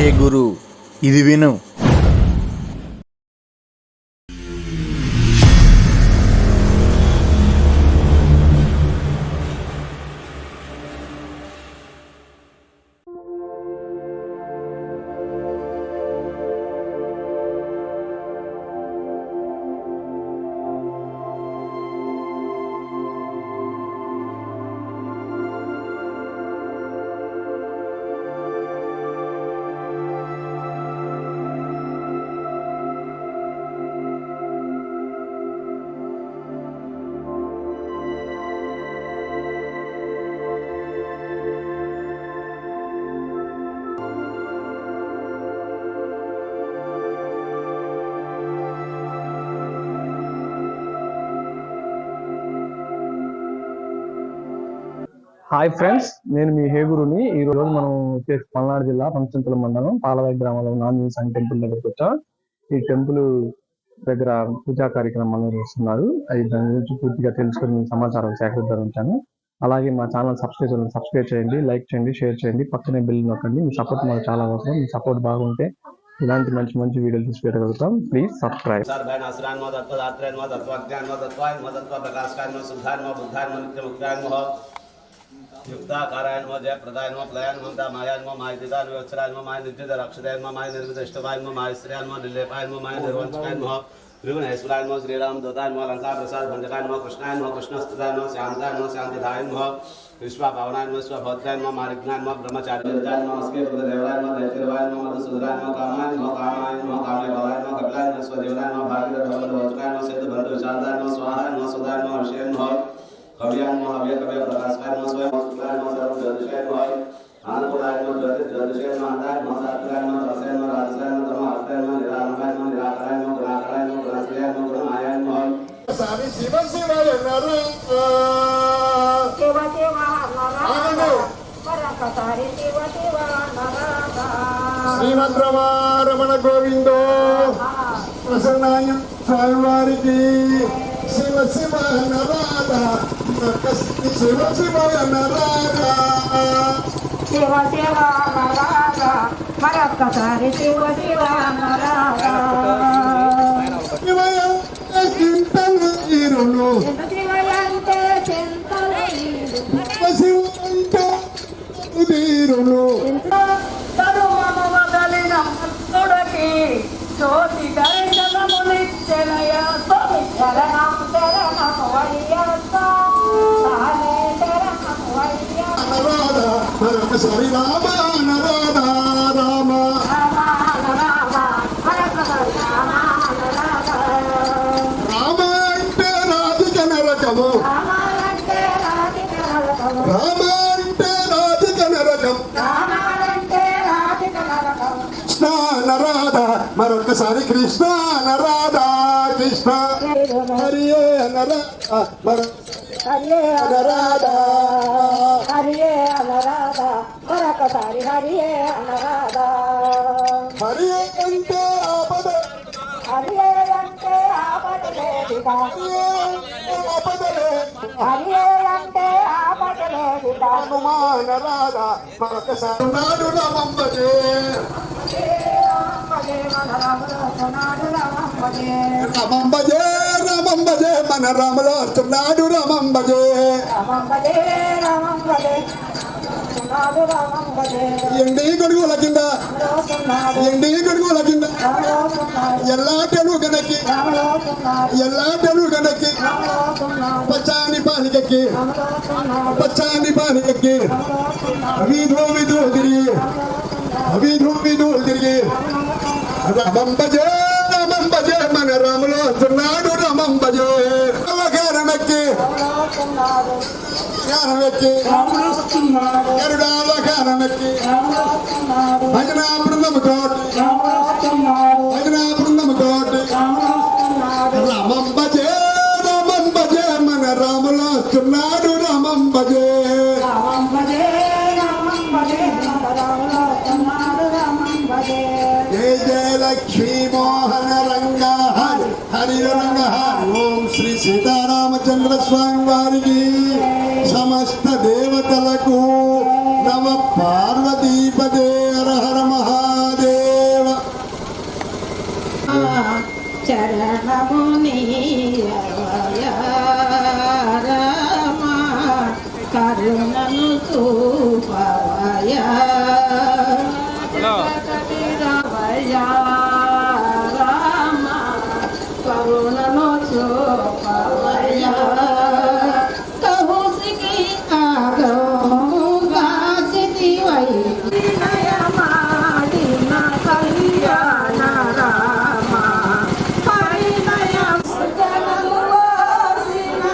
హే గురు ఇది విను. Hi friends, నేను మీ హేగురుని. ఈ రోజు మనం వచ్చేసి పల్నాడు జిల్లా పంచంతుల మండలం పాలవాయి గ్రామంలో నాన్ సాయి టెంపుల్ దగ్గరికి వచ్చాం. ఈ టెంపుల్ దగ్గర పూజా కార్యక్రమాలు నిర్వహిస్తున్నారు. అది దాని గురించి పూర్తిగా తెలుసుకుని సమాచారం సేకరించాను. అలాగే మా ఛానల్ సబ్స్క్రైబ్ చేయండి, లైక్ చేయండి, షేర్ చేయండి, పక్కనే బెల్ నొక్కండి. మీ సపోర్ట్ మాకు చాలా అవసరం. మీ సపోర్ట్ బాగుంటే ఇలాంటి మంచి మంచి వీడియోలు తీసి పెట్టగలుగుతాం. Please subscribe. युक्ताकारायण जय प्रदायन प्लयान ममता मायान मायदिदान व्यक्षरायन माय नित्य रक्षदायन माय निर्विदिष्टवायन माय श्रेयान निर्लेपायन माय निर्वंशकायन त्रिगुणेश्वरायन श्रीराम दत्तायन लंका प्रसाद भंजकायन कृष्णायन कृष्णस्तदायन शांतायन शांतिदायन विश्वा भावनायन स्वभद्रायन मारिज्ञान ब्रह्मचार्यन अस्के देवरायन दैत्यवायन मधुसूदरायन कामायन कामायन कामे भवायन कपिलायन स्वदेवरायन भागीरथ भवत्रायन सेतु बंधु विशालदायन स्वाहायन सुदायन अभिषेकन कव्यान हव्य कव्य प्रकाशकायन स्वयं शुक्लायन सर्व ज्योतिषायन आनंदपुरायन ज्योतिषायन आनंदायन सात्विकायन रसायन राजसायन तम अर्थायन निरालंबायन निराकरायन गुणाकरायन गुणाश्रयायन गुणमायायन सारी शिव शिवाय नरं शिव शिव नरं परकतारि शिव शिव नरं श्रीमद्रमारमण गोविंदो प्रसन्नाय स्वामिवारिकी शिव शिव नराधा शिव शिवाय नराधा शिव शिव नराधा परकतारि शिव शिव नराधा शिवयं चिंतन इरुनु शिवयन्ते चिन्तनईरुनु शिवयन्ते उदिरुनु తరుమము మొదలిన భక్తుడికి జ్యోతి దర్శనమునిచ్చెనయ స్వామి శరణం శరణం అయ్యప్ప స్వామి శరణం అయ్యప్ప నరాధా నరక సరి రామ నరాధా రామ రామ అంటే రాధిక నరకము రామ అంటే రాధిక నరకం కృష్ణ నరాధ మరొకసారి కృష్ణ నరాధ కృష్ణ హరియే నర హరియే నరాధ హరియే అనరాధ మరొకసారి హరియే అనరాధ హరియే అంటే ఆపద హరియే అంటే ఆపదలేదిగా హరియే ఆపదలే హరియే అంటే ఆపదలేదిగా హనుమాన రాధ మరొకసారి నాడు రమంబజే రమంబజే రమంబజే మన రాములో వస్తున్నాడు రమంబజే ఎండి గొడుగుల కింద ఎండి గొడుగుల కింద ఎల్లాటెలు గనకి ఎల్లాటెలు గనకి పచ్చాని పానికెక్కి పచ్చాని పానికెక్కి వీధులు వీధులు తిరిగి వీధులు వీధులు తిరిగి రమంబజే రమంబజే మన రాములో వస్తున్నాడు రమంబజే కారణమెక్కి కారణమెక్కి ఎరుడాల కారణమెక్కి భజనా బృందం తోటి భజనా బృందం తోటి రమంబజే రమంబజే మన రాములో వస్తున్నాడు రమంబజే జయ జయ లక్ష్మీ మోహన రంగ హరి హరి రంగ హరి ఓం శ్రీ సీతారామచంద్ర స్వామి వారికి సమస్త దేవతలకు నమ పార్వతీపదే హర హర మహాదేవ. శరణమునియవయా రామ కరుణను చూపవయా రవయా రామ కరుణను చూపవయా కహుసికి ఆగోగా సిదివై నయమాడిన కళ్యాణ రామ పరిణయం జనము వాసిన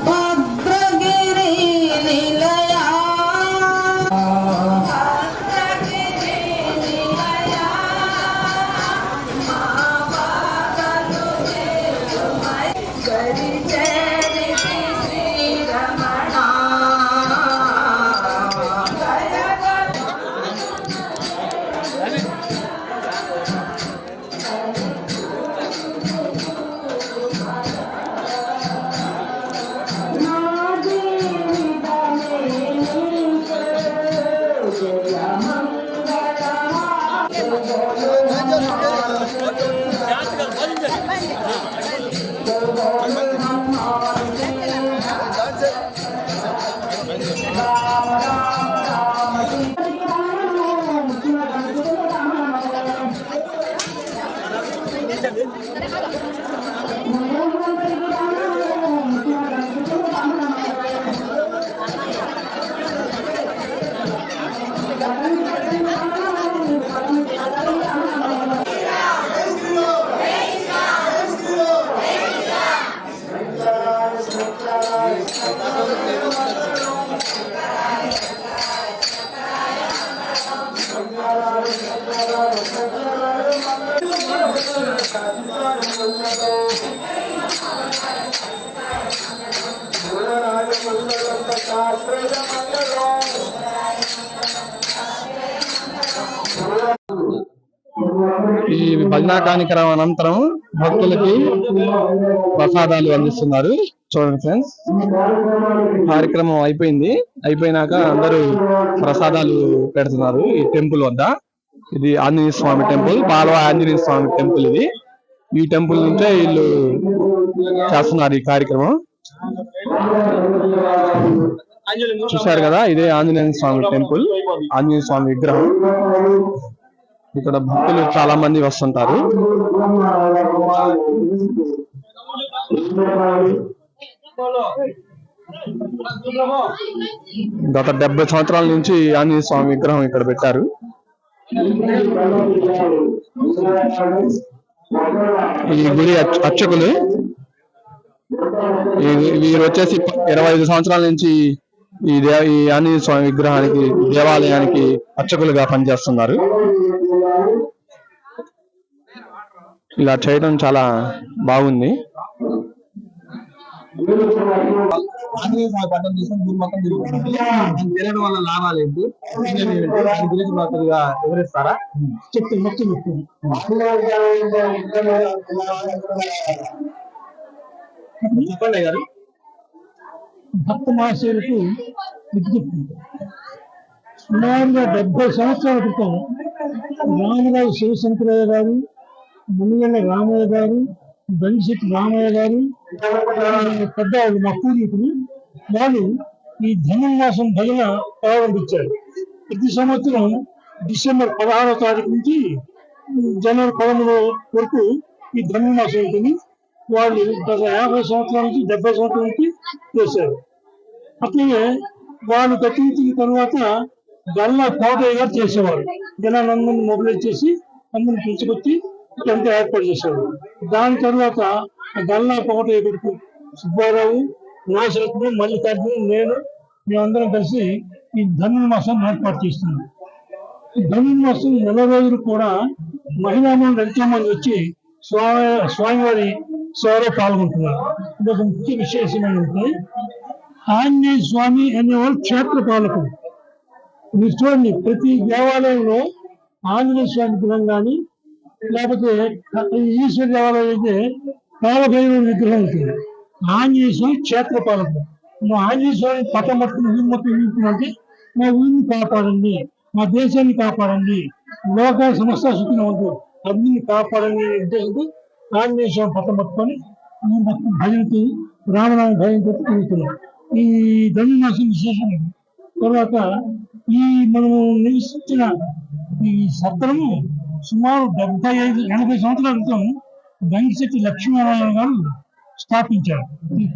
భద్రగిరి నిలయా భద్రగిరి నిలయా మా బాధలు తీర్చుమై గడి చేరితి శ్రీరమణ ఈ భజన కార్యక్రమం అనంతరం భక్తులకి ప్రసాదాలు అందిస్తున్నారు. చూడండి ఫ్రెండ్స్, కార్యక్రమం అయిపోయినాక అందరూ ప్రసాదాలు పెడుతున్నారు ఈ టెంపుల్ వద్ద. ఇది ఆంజనేయ స్వామి టెంపుల్, పాలవ ఆంజనేయ స్వామి టెంపుల్. ఈ టెంపుల్ నుంచే వీళ్ళు చేస్తున్నారు ఈ కార్యక్రమం. చూశారు కదా, ఇదే ఆంజనేయ స్వామి టెంపుల్, ఆంజనేయ స్వామి విగ్రహం. ఇక్కడ భక్తులు చాలా మంది వస్తుంటారు. గత 70 సంవత్సరాల నుంచి ఆంజనేయ స్వామి విగ్రహం ఇక్కడ పెట్టారు. ఈ గుడి అర్చకులు వీరు వచ్చేసి 25 సంవత్సరాల నుంచి ఈ ఆంజనేయ స్వామి విగ్రహానికి, దేవాలయానికి అర్చకులుగా పనిచేస్తున్నారు. ఇలా చేయడం చాలా బాగుంది. ఆంజనేయ స్వామి పట్టణం తీసుకొని ఊరు మొత్తం తిరుగుతుంది. తిరగడం వల్ల లాభాలు ఏంటి, దాని గురించి కొద్దిగా వివరిస్తారా? చెప్పండి గారు. భక్త మహాశయులకు విజ్ఞప్తి. సుమారుగా 70 సంవత్సరాల క్రితం రామరాజు శివశంకరయ్య గారు, మునిగళ్ళ రామయ్య గారు, బండిశెట్టి రామయ్య గారు, పెద్దవాళ్ళు మా పూర్వీకులు, వాళ్ళు ఈ ధనుర్మాసం భజన ప్రారంభించారు. ప్రతి సంవత్సరం డిసెంబర్ 16వ తారీఖు నుంచి జనవరి 13 వరకు ఈ ధనుర్మాసం ఉంటుంది. వాళ్ళు గత 50 సంవత్సరాల నుంచి 70 సంవత్సరాల నుంచి చేశారు. అట్లనే వాళ్ళు గతించిన తర్వాత గల్లా కోటయ్య గారు చేసేవారు. జనాలందరినీ మొబిలైజ్ చేసి అందరిని పిలుచుకొచ్చి టెంట్ ఏర్పాటు చేశారు. దాని తర్వాత గల్లా కోటయ్య కొడుకు సుబ్బారావు, నాశరత్నం, మల్లికార్జున, నేను మేమందరం కలిసి ఈ ధనుర్మాసం ఏర్పాటు చేస్తున్నాం. ఈ ధనుర్మాసం 4 రోజులు కూడా మహిళా మండలి ఎంతో మంది వచ్చి స్వామివారి సేవలో పాల్గొంటున్నారు. ఇదొక ముఖ్య విశేషం ఏంటంటే ఆంజనేయ స్వామి అనేవారు క్షేత్ర పాలకుడు. మీరు చూడండి, ప్రతి దేవాలయంలో ఆంజనేయ స్వామి విగ్రహం కానీ, లేకపోతే ఈశ్వర దేవాలయం అయితే కాలభైరవ విగ్రహం ఉంటుంది. ఆంజనేయ స్వామి క్షేత్ర పాలకుడు. మా ఆంజనేయ స్వామి పట్టం పట్టుకుని ఊరి మొత్తం నింపుతుందంటే మా ఊరిని కాపాడండి, మా దేశాన్ని కాపాడండి, లోక సమస్త సుఖిన ఉంటుంది, అగ్నిని కాపాడండి అనే ఉద్దేశంతో ఆంజనేయ స్వామి పట్టం పట్టుకొని ఊరి మొత్తం భజనకి రామనామ భజనతో తిరుగుతున్నాం. ఈ ధనుర్మాసం విశేషం. తర్వాత ఈ మనము నివసించిన ఈ సత్రము సుమారు 75-80 సంవత్సరాల క్రితం గంగిశెట్టి లక్ష్మీనారాయణ గారు స్థాపించారు,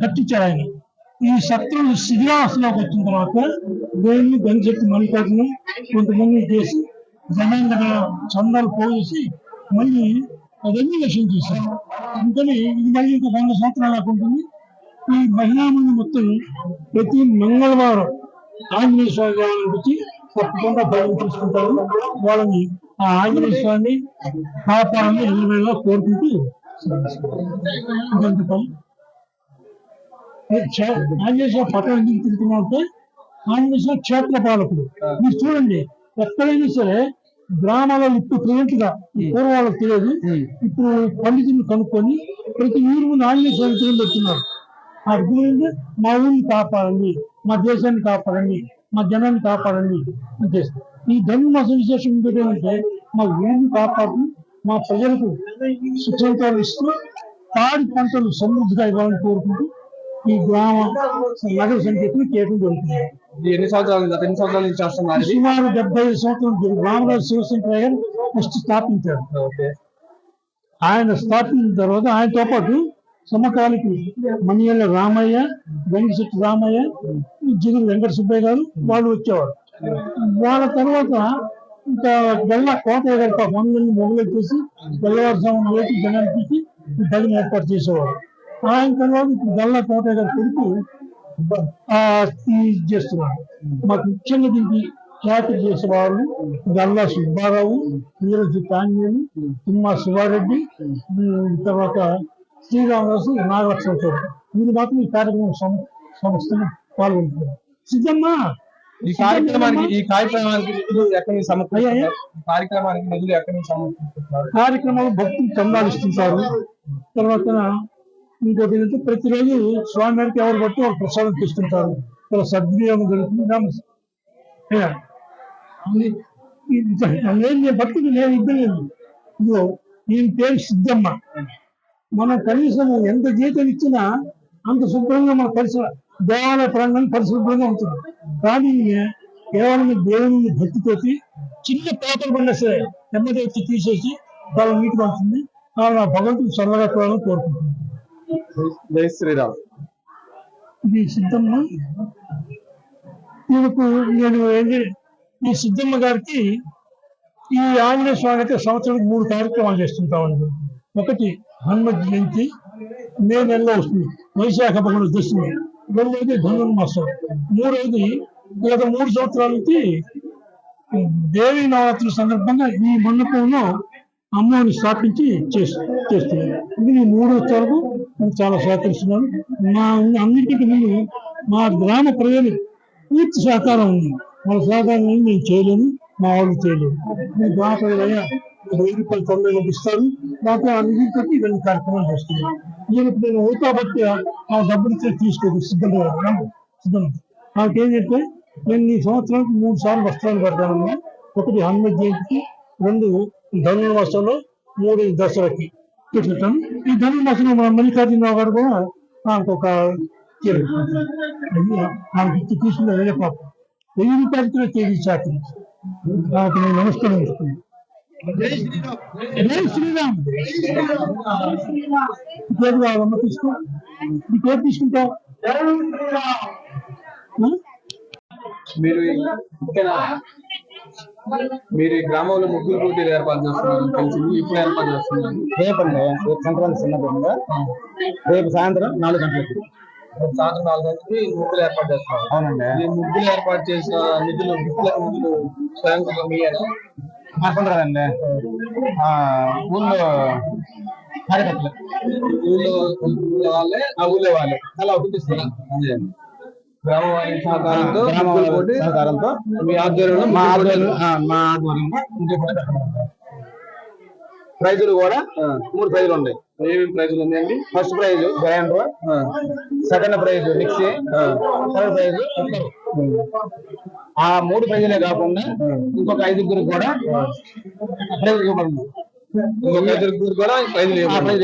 కట్టించారు ఆయన. ఈ సత్రం శిథిలావస్థలోకి వచ్చిన తర్వాత దేవుని గంగిశెట్టి మల్లికార్జునం కొంతమంది చేసి జనాల దగ్గర చందాలు పోగేసి మళ్ళీ రెన్యువేషన్ చేశారు. అందుకని ఇది మళ్ళీ ఇంకో 100 సంవత్సరాల దాకా ఉంటుంది. ఈ మహిళా మంది మొత్తం ప్రతి మంగళవారం ఆంజనేయ స్వామి దేవాలయం వచ్చి తప్పకుండా భయం చేసుకుంటారు. వాళ్ళని ఆ ఆంజనేయ స్వామి కాపాడాలని ఎల్లవేళ కోరుకుంటూ ఆంజనేయ స్వామి పట్టణం ఎందుకు తిరుగుతున్నాం అంటే ఆంజనేయ స్వామి క్షేత్ర పాలకుడు. మీరు చూడండి, ఎక్కడైనా సరే గ్రామాలలో ఇప్పుడు ప్రజెంట్ గా పూర్వం వాళ్ళకి తెలియదు, ఇప్పుడు పండితులు కనుక్కొని ప్రతి ఊరు ముందు ఆంజనేయ స్వామి విగ్రహం పెడుతున్నారు. ఆ విగ్రహం మా ఊరిని కాపాడండి, మా దేశాన్ని కాపాడండి, మా జనాన్ని కాపాడండి అంటే. ఈ ధనుర్మాసం విశేషం ఏంటంటే మా ఊరిని కాపాడు, మా ప్రజలకు సుఖంతాలు ఇస్తూ పాడి పంటలు సమృద్ధిగా ఇవ్వాలని కోరుకుంటూ ఈ గ్రామ నగర సంఖ్యను చేయడం జరుగుతుంది. ఎన్ని సంవత్సరాల నుంచి చేస్తున్నారు? సుమారు 75 సంవత్సరాలు రామరాజు శివశంకరయ్య గారు ఫస్ట్ స్థాపించారు. ఆయన స్థాపించిన తర్వాత ఆయనతో పాటు సమకాలికి మణియల్ల రామయ్య, వెంకటశెట్టి రామయ్య, జిగురు వెంకట సుబ్బయ్య గారు వాళ్ళు వచ్చేవారు. వాళ్ళ తర్వాత ఇంకా గల్ల కోటయ్య గారు మందుల్ని మొదలెట్టేసి తెల్లవారుజామున వేసి జనానికి భజన ఏర్పాటు చేసేవారు. ఆయన తర్వాత ఇప్పుడు గల్ల కోటయ్య గారు కొడుకు చేస్తున్నారు. మాకు ముఖ్యంగా దీనికి ఖ్యాతి చేసేవాళ్ళు గల్లా సుబ్బారావు, నీరజు కాంజేయులు, తిమ్మా శివారెడ్డి, తర్వాత శ్రీరామదాసు, నాగలక్ష్మణ చౌదరి. వీరు మాత్రం ఈ కార్యక్రమం సంస్థను పాల్గొంటున్నారు. సిద్ధమ్మ, ఈ కార్యక్రమానికి నిధులు ఎక్కడి నుంచి సమకూరుస్తున్నారు? కార్యక్రమాలు భక్తులు చందాలు ఇస్తుంటారు. తర్వాత ఇంకోటి ఏంటంటే ప్రతిరోజు స్వామివారికి ఎవరు బట్టి వాళ్ళు ప్రసాదం తీసుకుంటారు. చాలా సద్వినియోగం జరుగుతుంది. భక్తులు నేను ఇద్దరు లేదు. ఇదిగో ఈయన పేరు సిద్ధమ్మ. మనం కనీసం ఎంత జీతం ఇచ్చినా అంత శుభ్రంగా మన దేవాలయ ప్రాంగణం పరిశుభ్రంగా ఉంటుంది. కానీ కేవలం దేవుని భక్తితోటి చిన్న పాత్ర పడినా సరే నెమ్మది వచ్చి తీసేసి చాలా నీట్గా ఉంటుంది. ఆ భగవంతుడు చల్లగా కోరుకుంటుంది. జై శ్రీరామ్. ఇది సిద్ధమ్మ. ఈమెకు నేను ఈ సిద్ధమ్మ గారికి ఈ ఆంజనేయ స్వామి అయితే సంవత్సరానికి 3 కార్యక్రమాలు చేస్తుంటామండి. ఒకటి హనుమత్ జయంతి మే నెలలో వస్తుంది, వైశాఖ బహుళ దశమి. రెండవది ధనుర్మాసం. మూడవది గత 3 సంవత్సరాల నుంచి దేవీ నవరాత్రుల సందర్భంగా ఈ మండపంలో అమ్మవారిని స్థాపించి చేస్తున్నారు. ఇది 3 ఉత్సవాలకు చాలా సహకరిస్తున్నారు. మా అన్నింటికి ముందు మా గ్రామ ప్రజలు పూర్తి సహకారం ఉంది. వాళ్ళ సహకారం మేము చేయలేము, మా వాళ్ళు చేయలేము. మేము గ్రామ ప్రజలయ్యా 1000 రూపాయలు 90 ఇస్తారు. దాంతో అన్నింటితో ఇవన్నీ కార్యక్రమాలు చేస్తున్నాం. నేను అవుతా బట్టి ఆ డబ్బులు తీసుకోదు సిద్ధంగా సిద్ధం. నాకు ఏంటంటే నేను ఈ సంవత్సరానికి 3 సార్లు వస్త్రాలు పెడతానన్నా. ఒకటి హనుమత్ జయంతికి, 2 ధనుర్మాసంలో, 3 దసరాకి పెట్టుకుంటాను. ఈ ధనుర్మాసంలో మన మల్లికార్జునరావు గారు కూడా ఇంకొక నాకు ఇచ్చి తీసుకున్న వేరే పాప 1000 రూపాయలతో చేసి చాకరీ. నాకు నేను నమస్కారం ఇస్తున్నాను. జై శ్రీరామ్. పేరు కావాలమ్మా, తీసుకో. నీ పేరు తీసుకుంటావు. మీరు ఈ గ్రామంలో ముగ్గురు పోటీలు ఏర్పాటు చేస్తున్నారు తెలిసింది. ఇప్పుడు ఏర్పాటు చేస్తున్నారు. రేపు సంక్రాంతి సందర్భంగా రేపు సాయంత్రం 4 గంటలకి ముగ్గులు ఏర్పాటు చేస్తున్నారు. అవునండి. ఈ ముగ్గులు ఏర్పాటు చేసిన నిధులు స్వయంగా మీయేనా? అనుకుంటారండి. ఊళ్ళో కార్యకర్తలు ఊళ్ళో వాళ్ళే ఆ ఊళ్ళో వాళ్ళే అలా గుర్తిస్తున్నా. గ్రామ వారి సహకారంతో ముగ్గుల పోటీ సహకారంతో మీ ఆధ్వర్యంలో మా ఆధ్వర్యంలో ముగ్గుల పోటీ పెట్టడం. ప్రైజులు కూడా 3 ప్రైజులు ఉన్నాయి. ఏమేమి ప్రైజులు ఉన్నాయండి? First prize grinder, second prize mixie, third prize cooker. ఆ 3 ప్రైజులే కాకుండా ఇంకొక 5 కూడా ప్రైజ్ ఇవ్వబడినాం. కూడా ప్రైజ్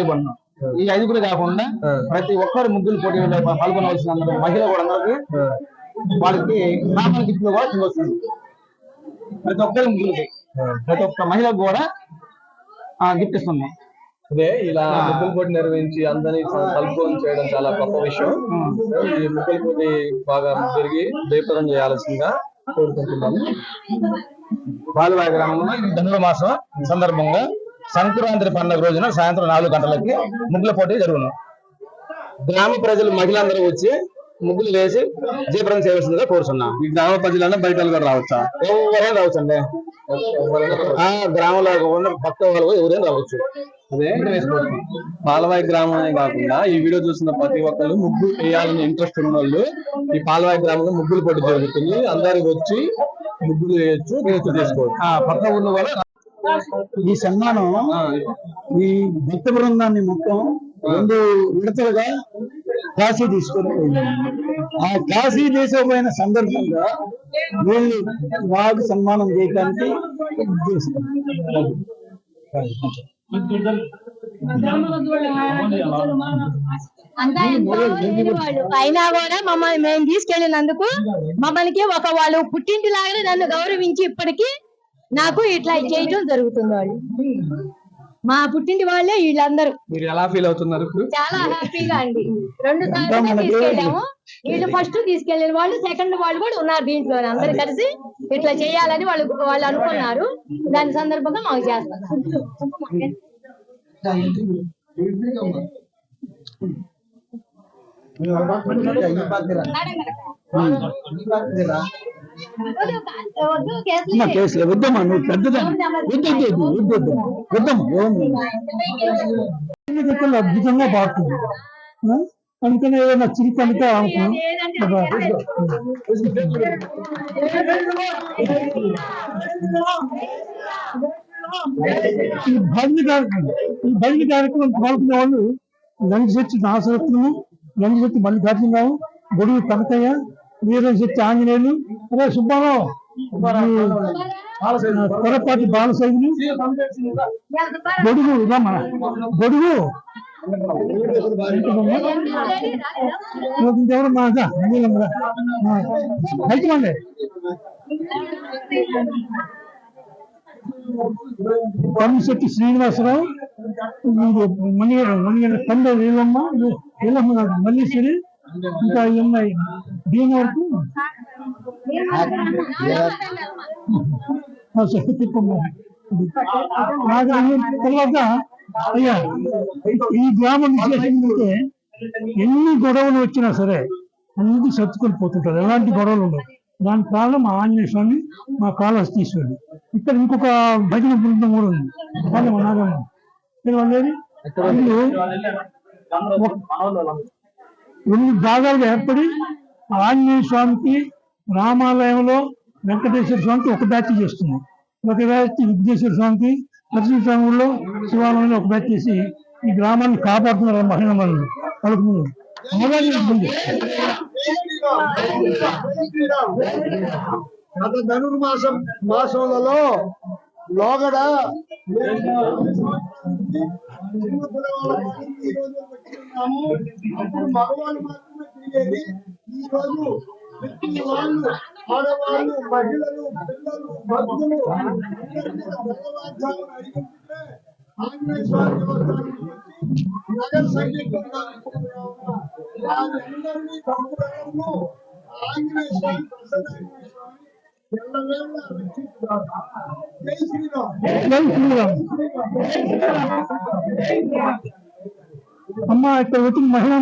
ఇవ్వబడినాం. ఈ 5 కాకుండా ప్రతి ఒక్కరు ముగ్గులు పోటీలో పాల్గొనవలసిన మహిళ కూడా అందరికి వాళ్ళకి నార్మల్ గిఫ్ట్లు కూడా ఇవ్వచ్చు. ప్రతి ఒక్కరి ముగ్గులకి ప్రతి ఒక్క మహిళకు కూడా గిఫ్ట్ ఇస్తున్నాం. అదే ఇలా ముగ్గుల పోటీ నిర్వహించి అందరినీ కలుపుకొని చేయడం చాలా గొప్ప విషయం. ఈ ముగ్గుల పోటీ బాగా జరిగి జయప్రదం చేయాల్సిందిగా కోరుకుంటున్నాను. పాలవాయి గ్రామంలో ధనుర్మాసం సందర్భంగా సంక్రాంతి పండుగ రోజున సాయంత్రం 4 గంటలకి ముగ్గుల పోటీ జరుగును. గ్రామ ప్రజలు మహిళలందరూ వచ్చి ముగ్గులు వేసి జయప్రదం చేయవలసిందిగా కోరుతున్నాం. ఈ గ్రామ ప్రజలన్నా బయట కూడా రావచ్చా? ఎవరైనా రావచ్చండి. గ్రామంలో ఉన్న పక్క వాళ్ళు ఎవరైనా రావచ్చు. అదే పాలవాయి గ్రామమే కాకుండా ఈ వీడియో చూసిన ప్రతి ఒక్కరు ముగ్గు వేయాలని ఇంట్రెస్ట్ ఉన్న వాళ్ళు ఈ పాలవాయి గ్రామంలో ముగ్గులు పోటీ జరుగుతుంది. అందరికి వచ్చి ముగ్గులు వేయచ్చు, గిఫ్ట్ చేసుకోవచ్చు. పక్క ఊళ్ళో కూడా ఈ సన్మానం ఈ భక్త బృందాన్ని మొత్తం 2 విడతలుగా కాశీ తీసుకొని పోయింది. ఆ కాశీ దేశపోయిన సందర్భంగా వీళ్ళు వారికి సన్మానం చేయడానికి ఉద్దేశం. అంతా ఎంతో లేని వాళ్ళు అయినా కూడా మమ్మల్ని మేము తీసుకెళ్ళినందుకు మమ్మల్ని వాళ్ళు పుట్టింటి లాగానే నన్ను గౌరవించి ఇప్పటికీ నాకు ఇట్లా చేయటం జరుగుతుంది. వాళ్ళు మా పుట్టింటి వాళ్ళే వీళ్ళందరూ. మీరు ఎలా ఫీల్ అవుతున్నారు? చాలా హ్యాపీగా అండి. 2 సార్లు తీసుకెళ్ళాము. వీళ్ళు ఫస్ట్ తీసుకెళ్ళిన వాళ్ళు, సెకండ్ వాళ్ళు కూడా ఉన్నారు దీంట్లో. అందరు కలిసి ఇట్లా చేయాలని వాళ్ళు అనుకున్నారు. దాని సందర్భంగా మాకు చేస్తారు. కేసులే వద్దమ్మా, నువ్వు పెద్దదాన్ని అద్భుతంగా పాడుతుంది. అందుకని ఏదైనా చిరికి అంటే ఈ భజన కార్యక్రమం పాల్గొనే వాళ్ళు లంచ్ నాసరత్నము, లంచ్ మల్లికార్జునరావు, గొడుగు కనకయ్య, వీరం శక్తి ఆంజనేయులు, అదే సుబ్బారావు, కొరపాటి బాలశైలి, గొడుగు ఇదమ్మా గొడుగు ఇంకెవరు మా అయితమండి. కమ్మిశెట్టి శ్రీనివాసరావు, మణిగండ కండ వీళ్ళమ్మ మల్లీశ్వరి, ఇంకా ఉన్నాయి దీని వరకు తర్వాత అయ్యా ఈ గ్రామం విశేషం ఏంటంటే ఎన్ని గొడవలు వచ్చినా సరే అన్ని సర్దుకొని పోతుంటారు. ఎలాంటి గొడవలు ఉండవు. దానికి కారణం మా ఆంజనేయ స్వామి, మా కాళహస్తీశ్వరుడు. ఇక్కడ ఇంకొక భజన బృందం కూడా ఉంది. కానీ మా నాగమ్మ తెలియలేదు. 2 భాగాలుగా ఏర్పడి ఆంజనేయ స్వామికి రామాలయంలో వెంకటేశ్వర స్వామికి ఒక బ్యాచ్ చేస్తుంది. ఒక బ్యాచ్ విఘ్నేశ్వర స్వామికి, నరసింహస్వామిలో శివాలయంలో ఒక బ్యాచ్ చేసి ఈ గ్రామాన్ని కాపాడుతున్నారు మహిళ మనులు వాళ్ళకు గత ధనుర్మాసంలో లోగడ మగవాళ్ళు మాత్రమే తిరిగేది. ఈ రోజు వాళ్ళు, ఆడవాళ్ళు, మహిళలు, పిల్లలు, భక్తులు భగవాధ్యాలను అడిగితే ఆంజనేయ స్వామి దేవస్థానానికి వచ్చి నగర సంగీతంగా వారందరినీ భక్తులను ఆంజనేయ స్వామి ప్రసన్న అమ్మ ఇక్కడ వచ్చిన మహిళ